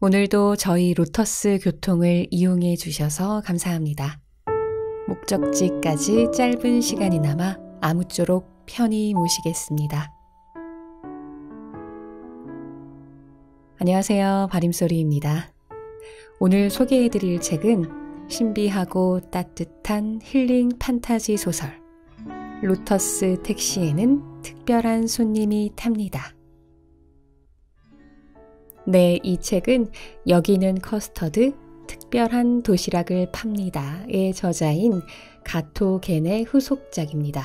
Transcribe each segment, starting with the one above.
오늘도 저희 로터스 교통을 이용해 주셔서 감사합니다. 목적지까지 짧은 시간이나마 아무쪼록 편히 모시겠습니다. 안녕하세요. 바림소리입니다. 오늘 소개해드릴 책은 신비하고 따뜻한 힐링 판타지 소설 로터스 택시에는 특별한 손님이 탑니다. 네, 이 책은 여기는 커스터드, 특별한 도시락을 팝니다의 저자인 가토 겐의 후속작입니다.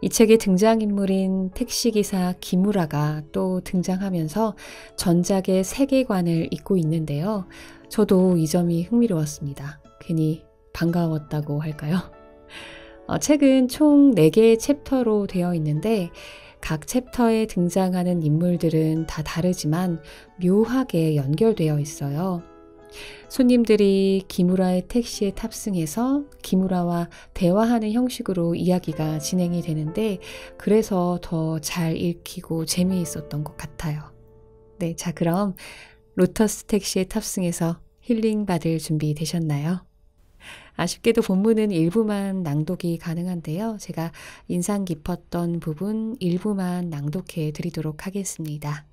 이 책의 등장인물인 택시기사 기무라가 또 등장하면서 전작의 세계관을 잇고 있는데요. 저도 이 점이 흥미로웠습니다. 괜히 반가웠다고 할까요? 책은 총 4개의 챕터로 되어 있는데 각 챕터에 등장하는 인물들은 다 다르지만 묘하게 연결되어 있어요. 손님들이 기무라의 택시에 탑승해서 기무라와 대화하는 형식으로 이야기가 진행이 되는데 그래서 더 잘 읽히고 재미있었던 것 같아요. 네, 자 그럼 로터스 택시에 탑승해서 힐링 받을 준비 되셨나요? 아쉽게도 본문은 일부만 낭독이 가능한데요. 제가 인상 깊었던 부분 일부만 낭독해 드리도록 하겠습니다.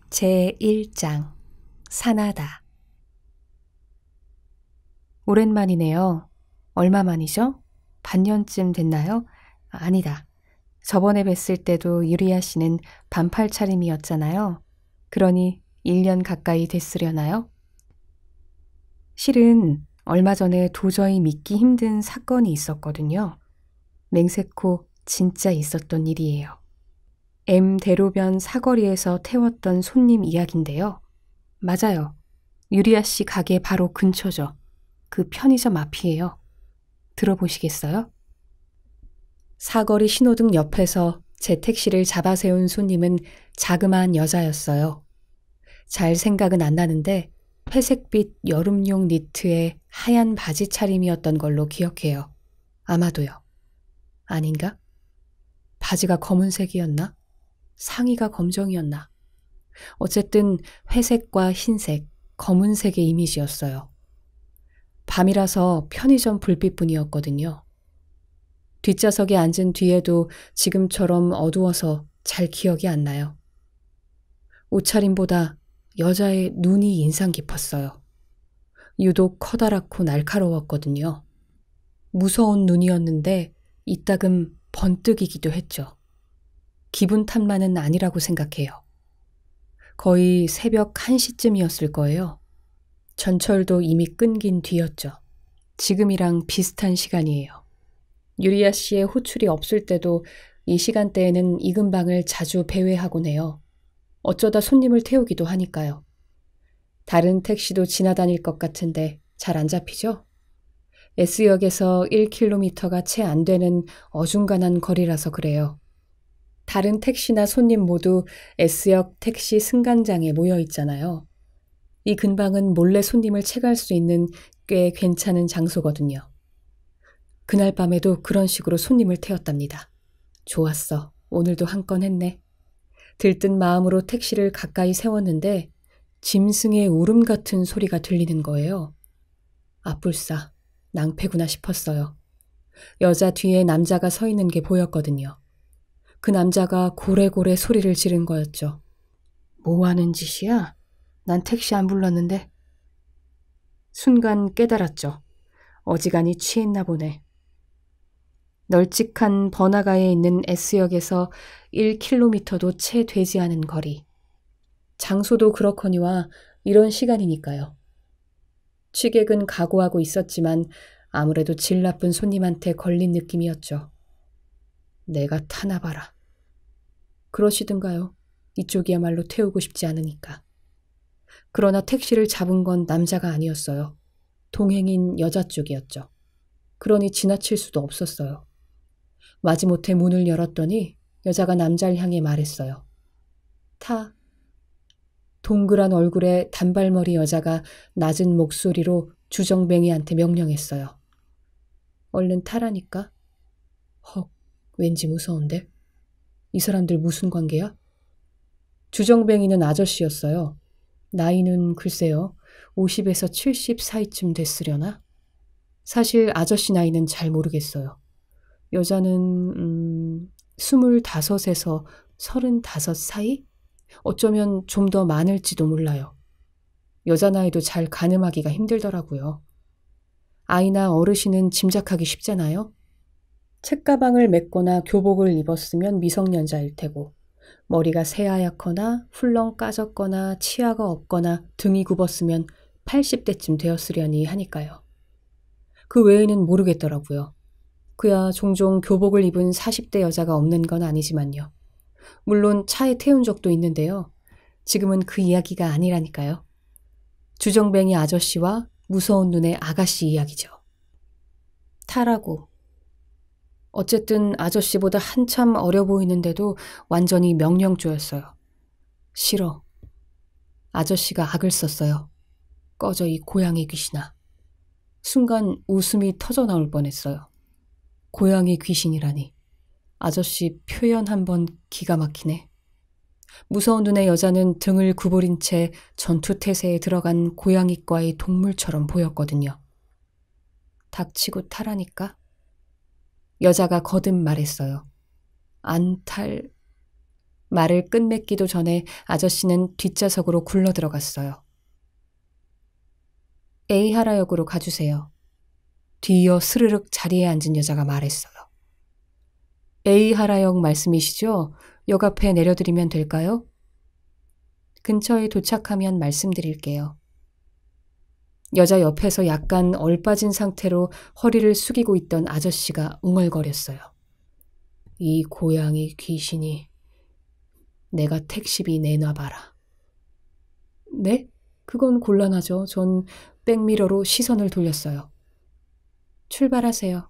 제1장 산하다. 오랜만이네요. 얼마 만이죠? 반년쯤 됐나요? 아니다. 저번에 뵀을 때도 유리아 씨는 반팔 차림이었잖아요. 그러니 1년 가까이 됐으려나요? 실은 얼마 전에 도저히 믿기 힘든 사건이 있었거든요. 맹세코 진짜 있었던 일이에요. M 대로변 사거리에서 태웠던 손님 이야기인데요. 맞아요. 유리아 씨 가게 바로 근처죠. 그 편의점 앞이에요. 들어보시겠어요? 사거리 신호등 옆에서 제 택시를 잡아세운 손님은 자그마한 여자였어요. 잘 생각은 안 나는데 회색빛 여름용 니트에 하얀 바지 차림이었던 걸로 기억해요. 아마도요. 아닌가? 바지가 검은색이었나? 상의가 검정이었나? 어쨌든 회색과 흰색, 검은색의 이미지였어요. 밤이라서 편의점 불빛뿐이었거든요. 뒷좌석에 앉은 뒤에도 지금처럼 어두워서 잘 기억이 안 나요. 옷차림보다 여자의 눈이 인상 깊었어요. 유독 커다랗고 날카로웠거든요. 무서운 눈이었는데 이따금 번뜩이기도 했죠. 기분 탓만은 아니라고 생각해요. 거의 새벽 1시쯤이었을 거예요. 전철도 이미 끊긴 뒤였죠. 지금이랑 비슷한 시간이에요. 유리아 씨의 호출이 없을 때도 이 시간대에는 이 근방을 자주 배회하곤 해요. 어쩌다 손님을 태우기도 하니까요. 다른 택시도 지나다닐 것 같은데 잘 안 잡히죠? S역에서 1km가 채 안 되는 어중간한 거리라서 그래요. 다른 택시나 손님 모두 S역 택시 승강장에 모여 있잖아요. 이 근방은 몰래 손님을 채갈 수 있는 꽤 괜찮은 장소거든요. 그날 밤에도 그런 식으로 손님을 태웠답니다. 좋았어. 오늘도 한 건 했네. 들뜬 마음으로 택시를 가까이 세웠는데 짐승의 울음 같은 소리가 들리는 거예요. 아뿔싸, 낭패구나 싶었어요. 여자 뒤에 남자가 서 있는 게 보였거든요. 그 남자가 고래고래 소리를 지른 거였죠. 뭐 하는 짓이야? 난 택시 안 불렀는데. 순간 깨달았죠. 어지간히 취했나 보네. 널찍한 번화가에 있는 S역에서 1km도 채 되지 않은 거리. 장소도 그렇거니와 이런 시간이니까요. 취객은 각오하고 있었지만 아무래도 질 나쁜 손님한테 걸린 느낌이었죠. 내가 타나봐라. 그러시든가요. 이쪽이야말로 태우고 싶지 않으니까. 그러나 택시를 잡은 건 남자가 아니었어요. 동행인 여자 쪽이었죠. 그러니 지나칠 수도 없었어요. 마지못해 문을 열었더니 여자가 남자를 향해 말했어요. 타. 동그란 얼굴의 단발머리 여자가 낮은 목소리로 주정뱅이한테 명령했어요. 얼른 타라니까. 헉, 왠지 무서운데? 이 사람들 무슨 관계야? 주정뱅이는 아저씨였어요. 나이는 글쎄요, 50에서 70 사이쯤 됐으려나? 사실 아저씨 나이는 잘 모르겠어요. 여자는 25에서 35 사이? 어쩌면 좀 더 많을지도 몰라요. 여자 나이도 잘 가늠하기가 힘들더라고요. 아이나 어르신은 짐작하기 쉽잖아요. 책가방을 맸거나 교복을 입었으면 미성년자일 테고, 머리가 새하얗거나 훌렁 까졌거나 치아가 없거나 등이 굽었으면 80대쯤 되었으려니 하니까요. 그 외에는 모르겠더라고요. 그야 종종 교복을 입은 40대 여자가 없는 건 아니지만요. 물론 차에 태운 적도 있는데요. 지금은 그 이야기가 아니라니까요. 주정뱅이 아저씨와 무서운 눈의 아가씨 이야기죠. 타라고. 어쨌든 아저씨보다 한참 어려 보이는데도 완전히 명령조였어요. 싫어. 아저씨가 악을 썼어요. 꺼져 이 고양이 귀신아. 순간 웃음이 터져 나올 뻔했어요. 고양이 귀신이라니. 아저씨 표현 한번 기가 막히네. 무서운 눈의 여자는 등을 구부린 채 전투태세에 들어간 고양이과의 동물처럼 보였거든요. 닥치고 타라니까? 여자가 거듭 말했어요. 안 탈... 말을 끝맺기도 전에 아저씨는 뒷좌석으로 굴러들어갔어요. 에이하라역으로 가주세요. 뒤이어 스르륵 자리에 앉은 여자가 말했어요. 에이하라역 말씀이시죠? 역 앞에 내려드리면 될까요? 근처에 도착하면 말씀드릴게요. 여자 옆에서 약간 얼빠진 상태로 허리를 숙이고 있던 아저씨가 웅얼거렸어요. 이 고양이 귀신이. 내가 택시비 내놔봐라. 네? 그건 곤란하죠. 전 백미러로 시선을 돌렸어요. 출발하세요.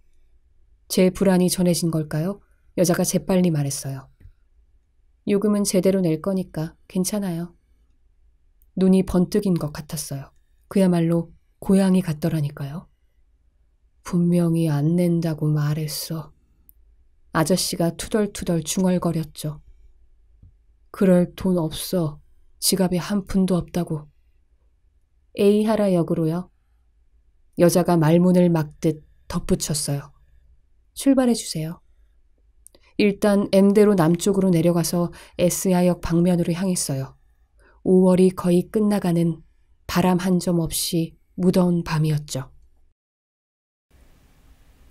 제 불안이 전해진 걸까요? 여자가 재빨리 말했어요. 요금은 제대로 낼 거니까 괜찮아요. 눈이 번뜩인 것 같았어요. 그야말로 고양이 같더라니까요. 분명히 안 낸다고 말했어. 아저씨가 투덜투덜 중얼거렸죠. 그럴 돈 없어. 지갑에 한 푼도 없다고. 에이하라 역으로요. 여자가 말문을 막듯 덧붙였어요. 출발해주세요. 일단 M대로 남쪽으로 내려가서 S야역 방면으로 향했어요. 5월이 거의 끝나가는 바람 한 점 없이 무더운 밤이었죠.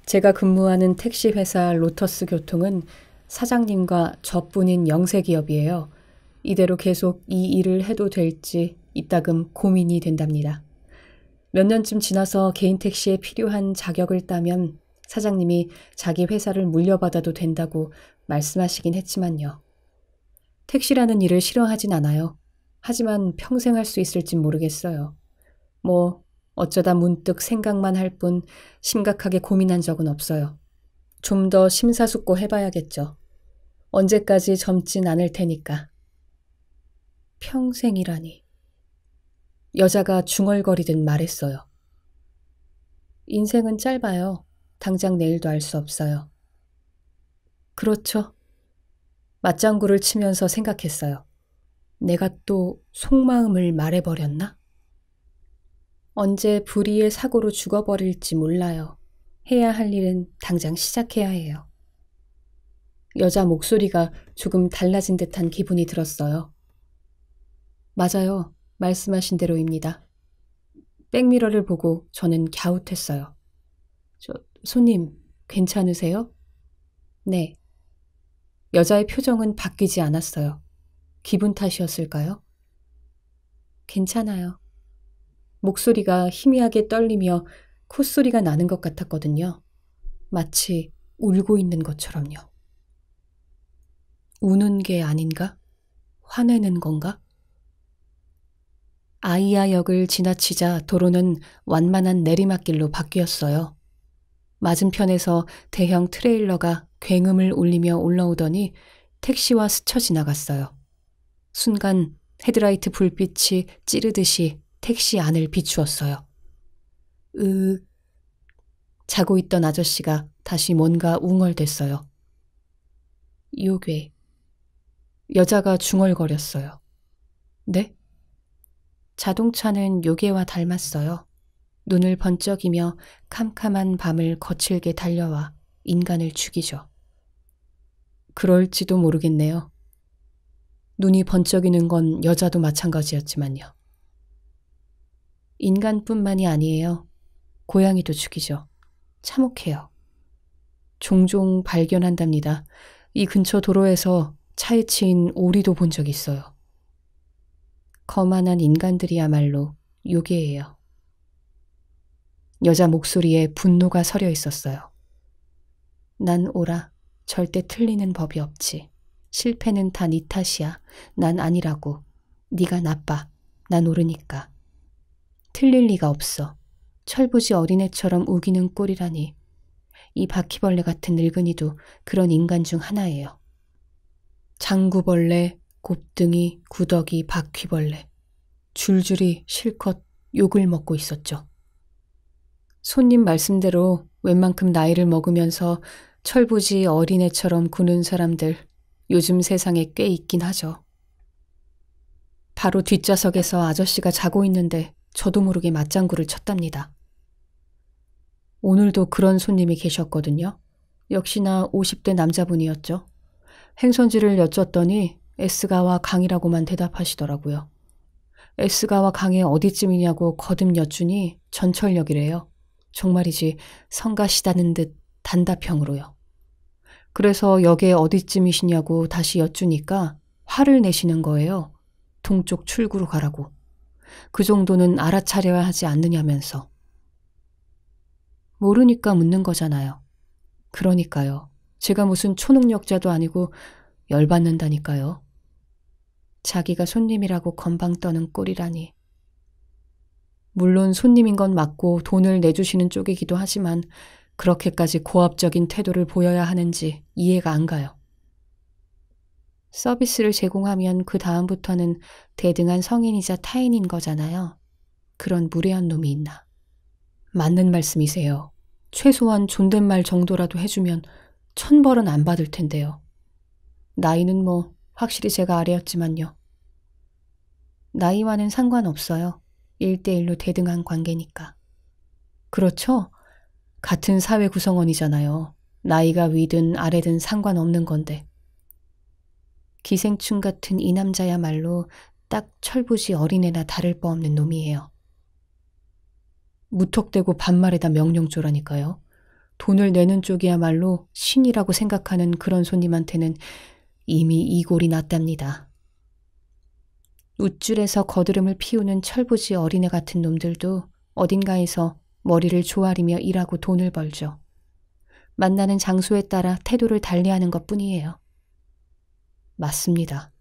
제가 근무하는 택시 회사 로터스 교통은 사장님과 저뿐인 영세기업이에요. 이대로 계속 이 일을 해도 될지 이따금 고민이 된답니다. 몇 년쯤 지나서 개인 택시에 필요한 자격을 따면 사장님이 자기 회사를 물려받아도 된다고 말씀하시긴 했지만요. 택시라는 일을 싫어하진 않아요. 하지만 평생 할 수 있을진 모르겠어요. 어쩌다 문득 생각만 할 뿐 심각하게 고민한 적은 없어요. 좀 더 심사숙고 해봐야겠죠. 언제까지 젊진 않을 테니까. 평생이라니. 여자가 중얼거리듯 말했어요. 인생은 짧아요. 당장 내일도 알 수 없어요. 그렇죠. 맞장구를 치면서 생각했어요. 내가 또 속마음을 말해버렸나? 언제 불의의 사고로 죽어버릴지 몰라요. 해야 할 일은 당장 시작해야 해요. 여자 목소리가 조금 달라진 듯한 기분이 들었어요. 맞아요. 말씀하신 대로입니다. 백미러를 보고 저는 갸웃했어요. 손님, 괜찮으세요? 네. 여자의 표정은 바뀌지 않았어요. 기분 탓이었을까요? 괜찮아요. 목소리가 희미하게 떨리며 콧소리가 나는 것 같았거든요. 마치 울고 있는 것처럼요. 우는 게 아닌가? 화내는 건가? 아이야역을 지나치자 도로는 완만한 내리막길로 바뀌었어요. 맞은편에서 대형 트레일러가 굉음을 울리며 올라오더니 택시와 스쳐 지나갔어요. 순간 헤드라이트 불빛이 찌르듯이 택시 안을 비추었어요. 자고 있던 아저씨가 다시 뭔가 웅얼댔어요. 요괴. 여자가 중얼거렸어요. 네? 자동차는 요괴와 닮았어요. 눈을 번쩍이며 캄캄한 밤을 거칠게 달려와 인간을 죽이죠. 그럴지도 모르겠네요. 눈이 번쩍이는 건 여자도 마찬가지였지만요. 인간뿐만이 아니에요. 고양이도 죽이죠. 참혹해요. 종종 발견한답니다. 이 근처 도로에서 차에 치인 오리도 본 적 있어요. 거만한 인간들이야말로 요괴예요. 여자 목소리에 분노가 서려 있었어요. 난 오라. 절대 틀리는 법이 없지. 실패는 다 네 탓이야. 난 아니라고. 네가 나빠. 난 옳으니까. 틀릴 리가 없어. 철부지 어린애처럼 우기는 꼴이라니. 이 바퀴벌레 같은 늙은이도 그런 인간 중 하나예요. 장구벌레, 곱등이, 구더기, 바퀴벌레. 줄줄이 실컷 욕을 먹고 있었죠. 손님 말씀대로 웬만큼 나이를 먹으면서 철부지 어린애처럼 구는 사람들 요즘 세상에 꽤 있긴 하죠. 바로 뒷좌석에서 아저씨가 자고 있는데 저도 모르게 맞장구를 쳤답니다. 오늘도 그런 손님이 계셨거든요. 역시나 50대 남자분이었죠. 행선지를 여쭸더니 S가와 강이라고만 대답하시더라고요. S가와 강이 어디쯤이냐고 거듭 여쭈니 전철역이래요. 정말이지 성가시다는 듯 단답형으로요. 그래서 역에 어디쯤이시냐고 다시 여쭈니까 화를 내시는 거예요. 동쪽 출구로 가라고. 그 정도는 알아차려야 하지 않느냐면서. 모르니까 묻는 거잖아요. 그러니까요. 제가 무슨 초능력자도 아니고 열받는다니까요. 자기가 손님이라고 건방 떠는 꼴이라니. 물론 손님인 건 맞고 돈을 내주시는 쪽이기도 하지만 그렇게까지 고압적인 태도를 보여야 하는지 이해가 안 가요. 서비스를 제공하면 그 다음부터는 대등한 성인이자 타인인 거잖아요. 그런 무례한 놈이 있나. 맞는 말씀이세요. 최소한 존댓말 정도라도 해주면 1000벌은 안 받을 텐데요. 나이는 뭐 확실히 제가 아래였지만요. 나이와는 상관없어요. 1대1로 대등한 관계니까. 그렇죠? 같은 사회 구성원이잖아요. 나이가 위든 아래든 상관없는 건데. 기생충 같은 이 남자야말로 딱 철부지 어린애나 다를 바 없는 놈이에요. 무턱대고 반말에다 명령조라니까요. 돈을 내는 쪽이야말로 신이라고 생각하는 그런 손님한테는 이미 이골이 났답니다. 웃줄에서 거드름을 피우는 철부지 어린애 같은 놈들도 어딘가에서 머리를 조아리며 일하고 돈을 벌죠. 만나는 장소에 따라 태도를 달리하는 것뿐이에요. 맞습니다.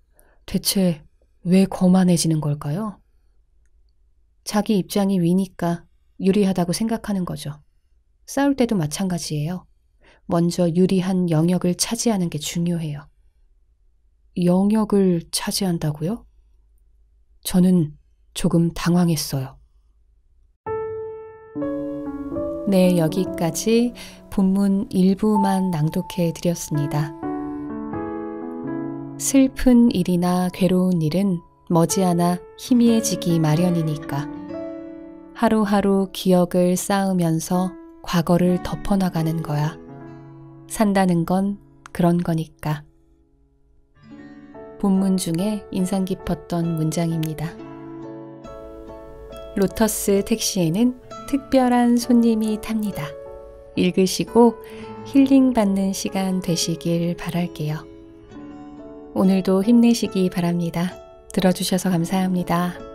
대체 왜 거만해지는 걸까요? 자기 입장이 위니까 유리하다고 생각하는 거죠. 싸울 때도 마찬가지예요. 먼저 유리한 영역을 차지하는 게 중요해요. 영역을 차지한다고요? 저는 조금 당황했어요. 네, 여기까지 본문 일부만 낭독해 드렸습니다. 슬픈 일이나 괴로운 일은 머지않아 희미해지기 마련이니까 하루하루 기억을 쌓으면서 과거를 덮어나가는 거야. 산다는 건 그런 거니까. 본문 중에 인상 깊었던 문장입니다. 로터스 택시에는 특별한 손님이 탑니다. 읽으시고 힐링받는 시간 되시길 바랄게요. 오늘도 힘내시기 바랍니다. 들어주셔서 감사합니다.